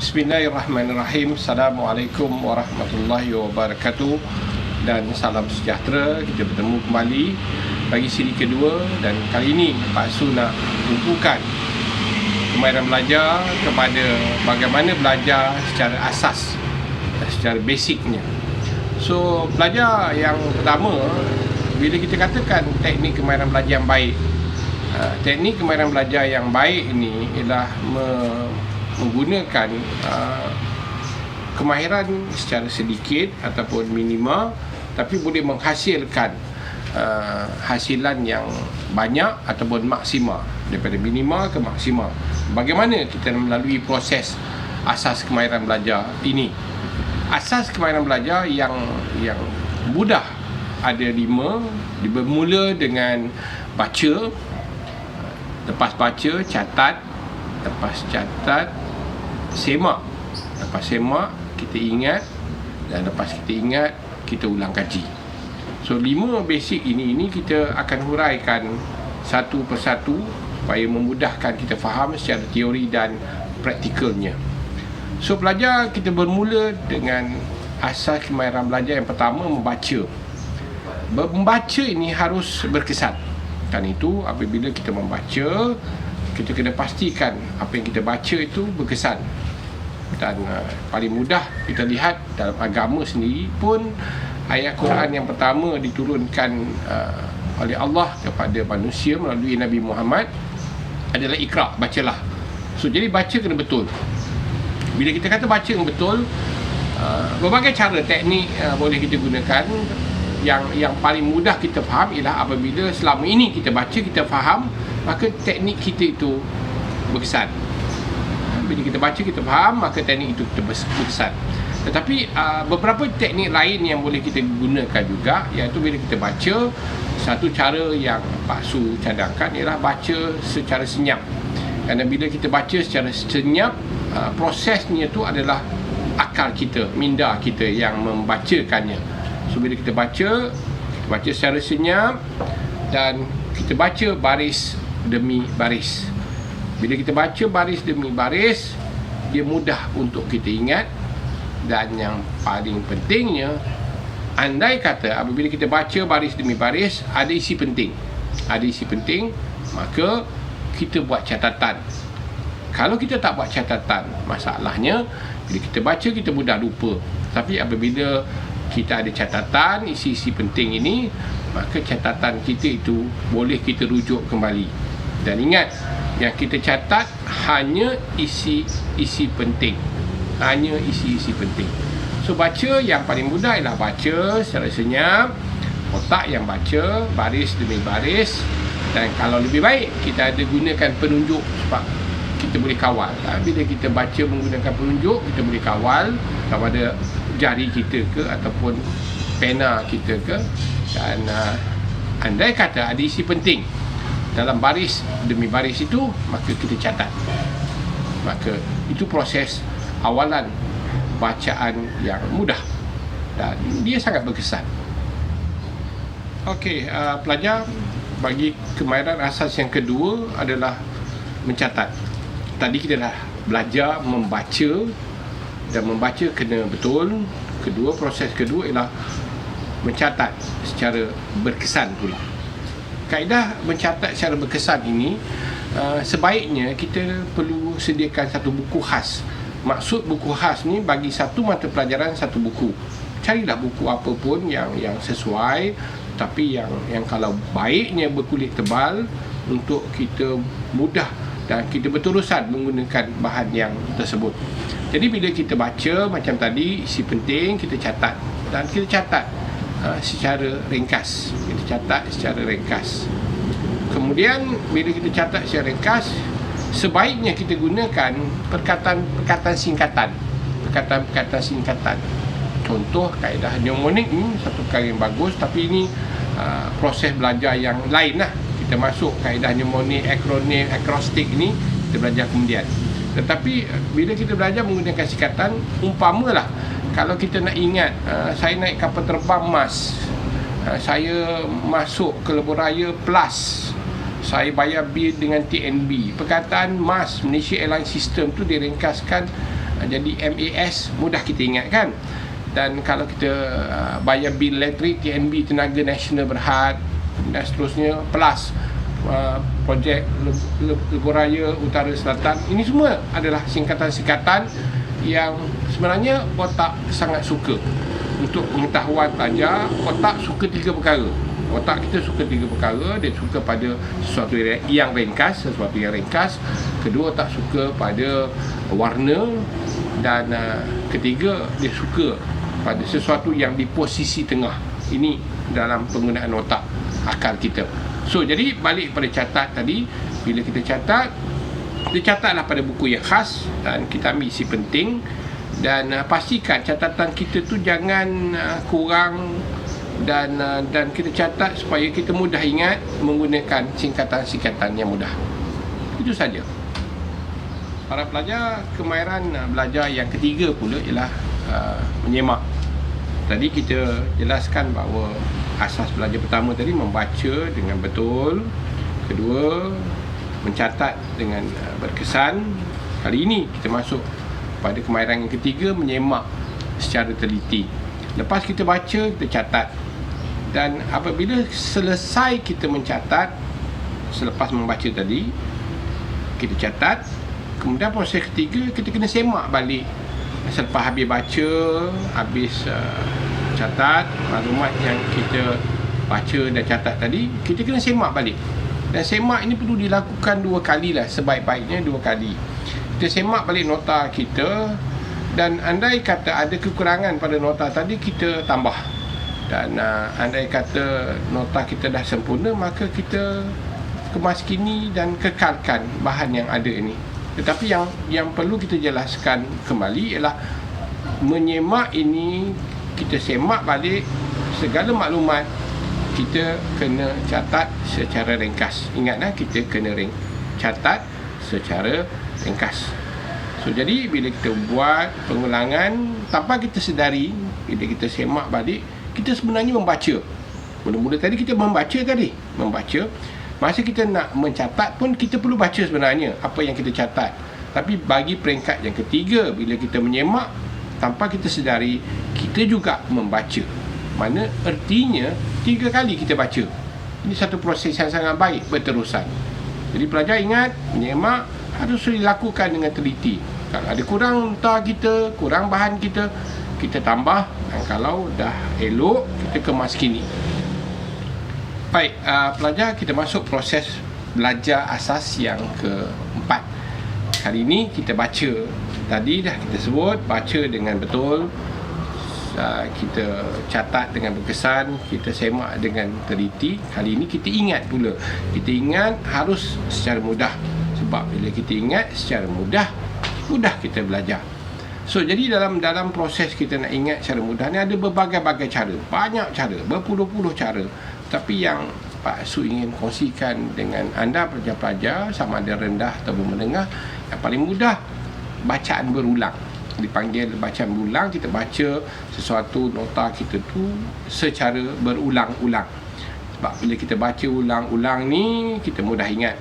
Bismillahirrahmanirrahim. Assalamualaikum warahmatullahi wabarakatuh. Dan salam sejahtera. Kita bertemu kembali bagi siri kedua. Dan kali ini Pak Su nak tumpukan kemahiran belajar kepada bagaimana belajar secara asas, secara basicnya. So, belajar yang pertama, bila kita katakan teknik kemahiran belajar yang baik, teknik kemahiran belajar yang baik ini ialah menggunakan kemahiran secara sedikit ataupun minima, tapi boleh menghasilkan hasilan yang banyak ataupun maksima, daripada minima ke maksima. Bagaimana kita melalui proses asas kemahiran belajar ini? Asas kemahiran belajar yang mudah ada 5. Bermula dengan baca, lepas baca catat, lepas catat semak, lepas semak kita ingat, dan lepas kita ingat kita ulang kaji. So 5 basic ini kita akan huraikan satu persatu supaya memudahkan kita faham secara teori dan praktikalnya. So belajar kita bermula dengan asas kemahiran belajar yang pertama, membaca. Membaca ini harus berkesan. Kan itu apabila kita membaca, kita kena pastikan apa yang kita baca itu berkesan. Dan paling mudah kita lihat dalam agama sendiri pun, ayat Quran yang pertama diturunkan oleh Allah kepada manusia melalui Nabi Muhammad adalah Iqra, bacalah. So jadi baca kena betul. Bila kita kata baca yang betul, berbagai cara teknik boleh kita gunakan. Yang paling mudah kita faham ialah apabila selama ini kita baca, kita faham, maka teknik kita itu berkesan. Bila kita baca, kita faham, maka teknik itu kita berkesan. Tetapi beberapa teknik lain yang boleh kita gunakan juga, iaitu bila kita baca, satu cara yang Pak Su cadangkan ialah baca secara senyap. Kerana bila kita baca secara senyap, prosesnya itu adalah akal kita, minda kita yang membacakannya. So bila kita baca secara senyap dan kita baca baris demi baris. Bila kita baca baris demi baris, dia mudah untuk kita ingat. Dan yang paling pentingnya, andai kata apabila kita baca baris demi baris ada isi penting, maka kita buat catatan. Kalau kita tak buat catatan, masalahnya bila kita baca kita mudah lupa. Tapi apabila kita ada catatan isi-isi penting ini, maka catatan kita itu boleh kita rujuk kembali. Dan ingat, yang kita catat hanya isi-isi penting. So baca yang paling mudah ialah baca secara senyap, otak yang baca baris demi baris. Dan kalau lebih baik kita ada gunakan penunjuk sebab kita boleh kawal. Bila kita baca menggunakan penunjuk, kita boleh kawal kepada jari kita ke ataupun pena kita ke. Dan andai kata ada isi penting dalam baris demi baris itu, maka kita catat. Maka itu proses awalan bacaan yang mudah dan dia sangat berkesan. Okey, pelajar, bagi kemahiran asas yang kedua adalah mencatat. Tadi kita dah belajar membaca, dan membaca kena betul. Proses kedua ialah mencatat secara berkesan pula. Kaedah mencatat secara berkesan ini, sebaiknya kita perlu sediakan satu buku khas. Maksud buku khas ni, bagi satu mata pelajaran satu buku. Carilah buku apa pun yang sesuai, tapi yang kalau baiknya berkulit tebal, untuk kita mudah dan kita berterusan menggunakan bahan yang tersebut. Jadi bila kita baca macam tadi, isi penting kita catat, dan kita catat secara ringkas. Kemudian bila kita catat secara ringkas, sebaiknya kita gunakan perkataan singkatan. Contoh kaedah mnemonik ni satu perkara yang bagus, tapi ini proses belajar yang lain lah. Kita masuk kaedah mnemonik, akronim, akrostik ni kita belajar kemudian. Tetapi bila kita belajar menggunakan singkatan, umpamalah kalau kita nak ingat, saya naik kapal terbang Mas, saya masuk ke Lebuhraya Plus, saya bayar bil dengan TNB. Perkataan MAS, Malaysia Airline System tu diringkaskan Jadi MAS mudah kita ingat kan. Dan kalau kita bayar bil elektrik, TNB, Tenaga Nasional Berhad dan seterusnya, plus projek Lebuh Raya Utara Selatan, ini semua adalah singkatan-singkatan yang sebenarnya otak sangat suka. Untuk pengetahuan pelajar, otak suka 3 perkara. Otak kita suka 3 perkara. Dia suka pada sesuatu yang ringkas, Kedua, otak suka pada warna. Dan ketiga, dia suka pada sesuatu yang di posisi tengah. Ini dalam penggunaan otak, akal kita. So, jadi balik pada catat tadi. Bila kita catatlah pada buku yang khas dan kita ambil isi penting. Dan pastikan catatan kita tu jangan kurang. Dan kita catat supaya kita mudah ingat menggunakan singkatan-singkatan yang mudah. Itu saja. Para pelajar, kemahiran belajar yang ketiga pula ialah menyemak. Tadi kita jelaskan bahawa asas belajar pertama tadi membaca dengan betul. Kedua, mencatat dengan berkesan. Kali ini kita masuk pada kemahiran yang ketiga, menyemak secara teliti. Lepas kita baca, kita catat. Dan apabila selesai kita mencatat, selepas membaca tadi, kita catat. Kemudian proses ketiga, kita kena semak balik. Selepas habis baca, habis catat maklumat yang kita baca dan catat tadi, kita kena semak balik. Dan semak ini perlu dilakukan 2 kali lah, sebaik-baiknya 2 kali. Kita semak balik nota kita. Dan andai kata ada kekurangan pada nota tadi, kita tambah. Dan andai kata nota kita dah sempurna, maka kita kemaskini dan kekalkan bahan yang ada ini. Tetapi yang perlu kita jelaskan kembali ialah menyemak ini, kita semak balik segala maklumat, kita kena catat secara ringkas. Ingatlah, kita kena catat secara ringkas. So, jadi bila kita buat pengulangan tanpa kita sedari, bila kita semak balik, kita sebenarnya membaca. Mula-mula tadi kita membaca. Masa kita nak mencatat pun kita perlu baca sebenarnya apa yang kita catat. Tapi bagi peringkat yang ketiga, bila kita menyemak tanpa kita sedari, kita juga membaca. Mana ertinya 3 kali kita baca. Ini satu proses yang sangat baik berterusan. Jadi pelajar ingat, menyemak harus dilakukan dengan teliti. Kalau ada kurang nota kita, kurang bahan kita, kita tambah. Dan kalau dah elok, kita kemaskini. Baik, pelajar, kita masuk proses belajar asas yang keempat. Kali ini kita baca. Tadi dah kita sebut, baca dengan betul. Kita catat dengan berkesan, kita semak dengan teliti. Kali ini kita ingat pula. Kita ingat harus secara mudah. Sebab bila kita ingat secara mudah kita belajar. So, jadi dalam proses kita nak ingat secara mudah ni ada berbagai-bagai cara. Banyak cara, berpuluh-puluh cara. Tapi yang Pak Su ingin kongsikan dengan anda pelajar-pelajar, sama ada rendah atau menengah, yang paling mudah, bacaan berulang. Dipanggil bacaan berulang. Kita baca sesuatu nota kita tu secara berulang-ulang. Sebab bila kita baca ulang-ulang ni, kita mudah ingat.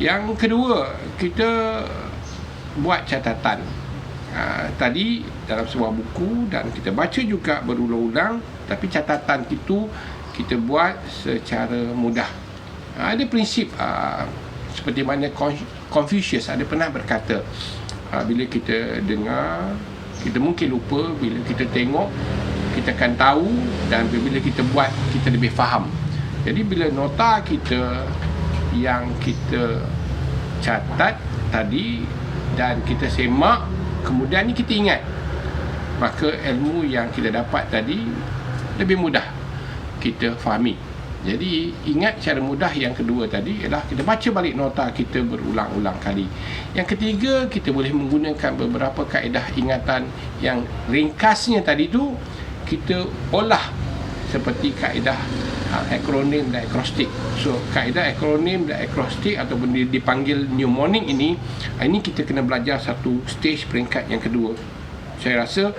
Yang kedua, kita buat catatan. Tadi dalam sebuah buku, dan kita baca juga berulang-ulang, tapi catatan itu kita buat secara mudah. Ada prinsip seperti mana Confucius ada pernah berkata, bila kita dengar, kita mungkin lupa. Bila kita tengok, kita akan tahu. Dan bila kita buat, kita lebih faham. Jadi bila nota kita yang kita catat tadi dan kita semak, kemudian ni kita ingat, maka ilmu yang kita dapat tadi lebih mudah kita fahami. Jadi ingat cara mudah yang kedua tadi ialah kita baca balik nota kita berulang-ulang kali. Yang ketiga, kita boleh menggunakan beberapa kaedah ingatan yang ringkasnya tadi tu kita olah seperti kaedah akronim dan akrostik. So, kaedah akronim dan akrostik ataupun dipanggil mnemonic ini kita kena belajar satu stage peringkat yang kedua. Saya rasa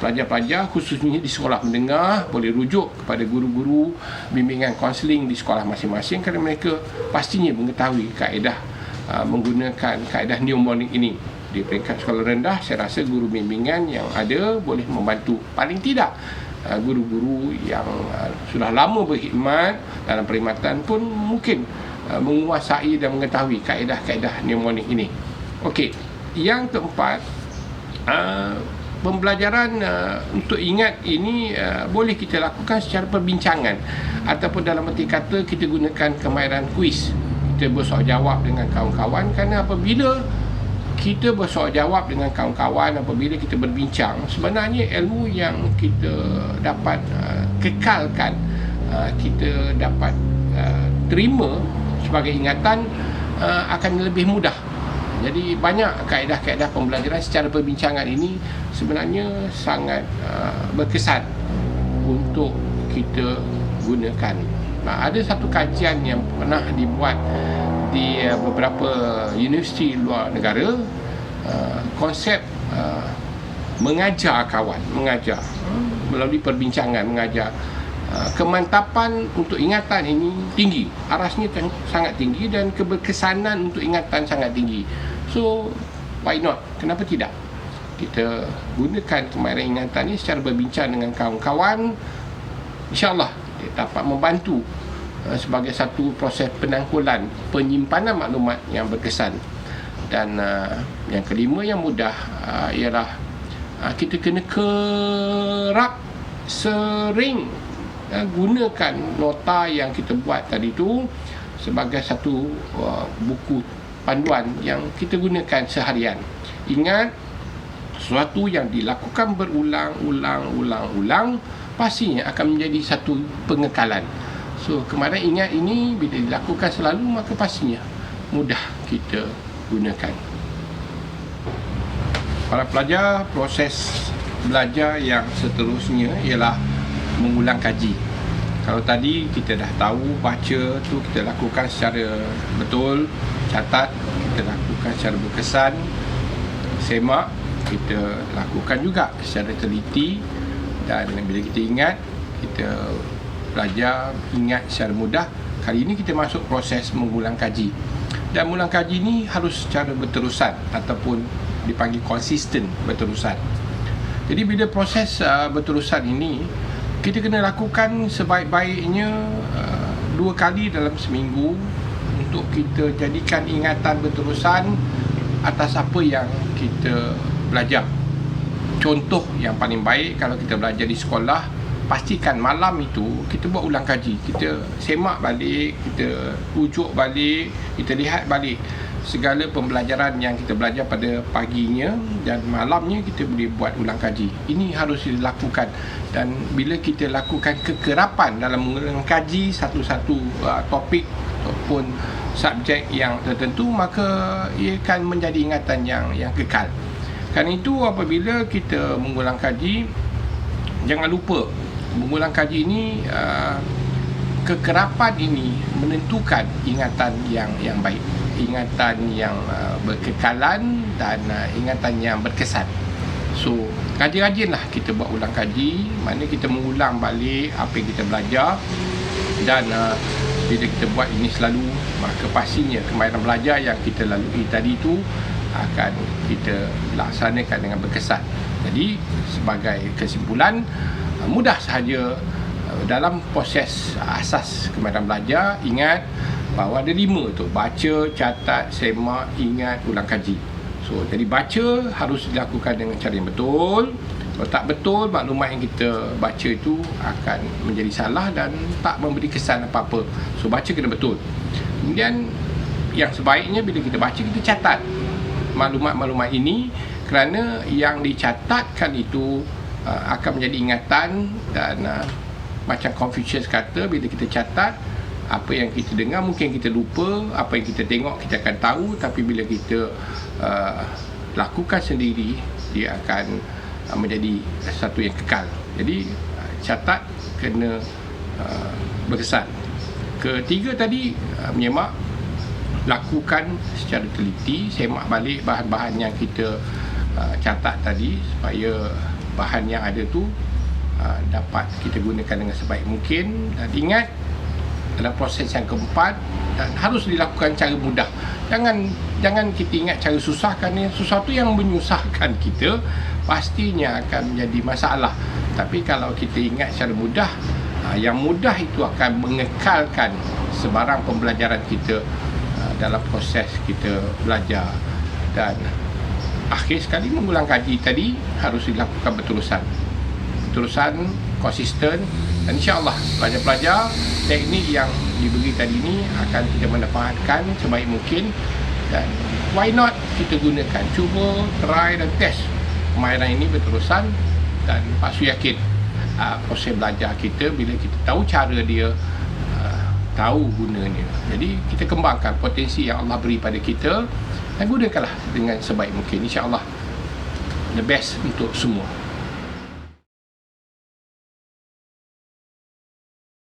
pelajar-pelajar khususnya di sekolah menengah boleh rujuk kepada guru-guru bimbingan kaunseling di sekolah masing-masing, kerana mereka pastinya mengetahui kaedah menggunakan kaedah mnemonic ini. Di peringkat sekolah rendah, saya rasa guru bimbingan yang ada boleh membantu. Paling tidak guru-guru yang sudah lama berkhidmat dalam perkhidmatan pun mungkin menguasai dan mengetahui kaedah-kaedah mnemonik ini. Okey, yang keempat, pembelajaran untuk ingat ini boleh kita lakukan secara perbincangan, ataupun dalam erti kata kita gunakan kemahiran kuis. Kita bersoal jawab dengan kawan-kawan, kerana apabila kita bersoal jawab dengan kawan-kawan, apabila kita berbincang, sebenarnya ilmu yang kita dapat kekalkan, kita dapat terima sebagai ingatan akan lebih mudah. Jadi banyak kaedah-kaedah pembelajaran secara perbincangan ini sebenarnya sangat berkesan untuk kita gunakan. Ada satu kajian yang pernah dibuat di beberapa universiti luar negara, konsep mengajar kawan, mengajar melalui perbincangan, mengajar. Kemantapan untuk ingatan ini tinggi, arasnya sangat tinggi, dan keberkesanan untuk ingatan sangat tinggi. So, why not? Kenapa tidak? Kita gunakan kemahiran ingatan ini secara berbincang dengan kawan-kawan. InsyaAllah dia dapat membantu sebagai satu proses penangkulan penyimpanan maklumat yang berkesan. Dan yang kelima, yang mudah, ialah kita kena kerap sering gunakan nota yang kita buat tadi tu sebagai satu buku panduan yang kita gunakan seharian. Ingat, sesuatu yang dilakukan berulang-ulang pastinya akan menjadi satu pengekalan. So, kemahiran ingat ini bila dilakukan selalu, maka pastinya mudah kita gunakan. Para pelajar, proses belajar yang seterusnya ialah mengulang kaji. Kalau tadi kita dah tahu baca tu kita lakukan secara betul, catat kita lakukan secara berkesan, semak kita lakukan juga secara teliti, dan bila kita ingat, kita belajar ingat secara mudah. Kali ini kita masuk proses mengulang kaji, dan mengulang kaji ni harus secara berterusan ataupun dipanggil konsisten berterusan. Jadi bila proses berterusan ini, kita kena lakukan sebaik-baiknya 2 kali dalam seminggu untuk kita jadikan ingatan berterusan atas apa yang kita belajar. Contoh yang paling baik, kalau kita belajar di sekolah, pastikan malam itu kita buat ulang kaji. Kita semak balik, kita rujuk balik, kita lihat balik segala pembelajaran yang kita belajar pada paginya, dan malamnya kita boleh buat ulang kaji. Ini harus dilakukan, dan bila kita lakukan kekerapan dalam mengulang kaji satu-satu topik ataupun subjek yang tertentu, maka ia akan menjadi ingatan yang kekal. Kerana itu, apabila kita mengulang kaji, jangan lupa mengulang kaji ini, kekerapan ini menentukan ingatan yang baik, ingatan yang berkekalan, dan ingatan yang berkesan. So, rajin-rajinlah kita buat ulang kaji, maknanya kita mengulang balik apa yang kita belajar, dan bila kita buat ini selalu, maka pastinya kemahiran belajar yang kita lalui tadi itu akan kita laksanakan dengan berkesan. Jadi, sebagai kesimpulan, mudah sahaja dalam proses asas kemahiran belajar. Ingat bahawa ada 5 tu: baca, catat, semak, ingat, ulang kaji. So, jadi baca harus dilakukan dengan cara yang betul. Kalau tak betul, maklumat yang kita baca itu akan menjadi salah dan tak memberi kesan apa-apa. So, baca kena betul. Kemudian yang sebaiknya bila kita baca, kita catat maklumat-maklumat ini, kerana yang dicatatkan itu akan menjadi ingatan. Dan macam Confucius kata, bila kita catat apa yang kita dengar, mungkin kita lupa. Apa yang kita tengok, kita akan tahu. Tapi bila kita lakukan sendiri, dia akan menjadi sesuatu yang kekal. Jadi catat kena berkesan. Ketiga tadi, menyemak, lakukan secara teliti, semak balik bahan-bahan yang kita catat tadi, supaya bahan yang ada tu dapat kita gunakan dengan sebaik mungkin. Dan ingat, dalam proses yang keempat, dan harus dilakukan cara mudah. Jangan kita ingat cara susah, kerana sesuatu yang menyusahkan kita pastinya akan menjadi masalah. Tapi kalau kita ingat secara mudah, yang mudah itu akan mengekalkan sebarang pembelajaran kita dalam proses kita belajar. Dan akhir sekali, mengulang kaji tadi harus dilakukan berterusan, konsisten, dan insya-Allah pelajar-pelajar teknik yang diberi tadi ini akan kita manfaatkan sebaik mungkin. Dan why not kita gunakan, cuba, try dan test permainan ini berterusan. Dan Pak Su yakin proses belajar kita, bila kita tahu cara dia, tahu gunanya, jadi kita kembangkan potensi yang Allah beri pada kita dan gunakanlah dengan sebaik mungkin. InsyaAllah the best untuk semua.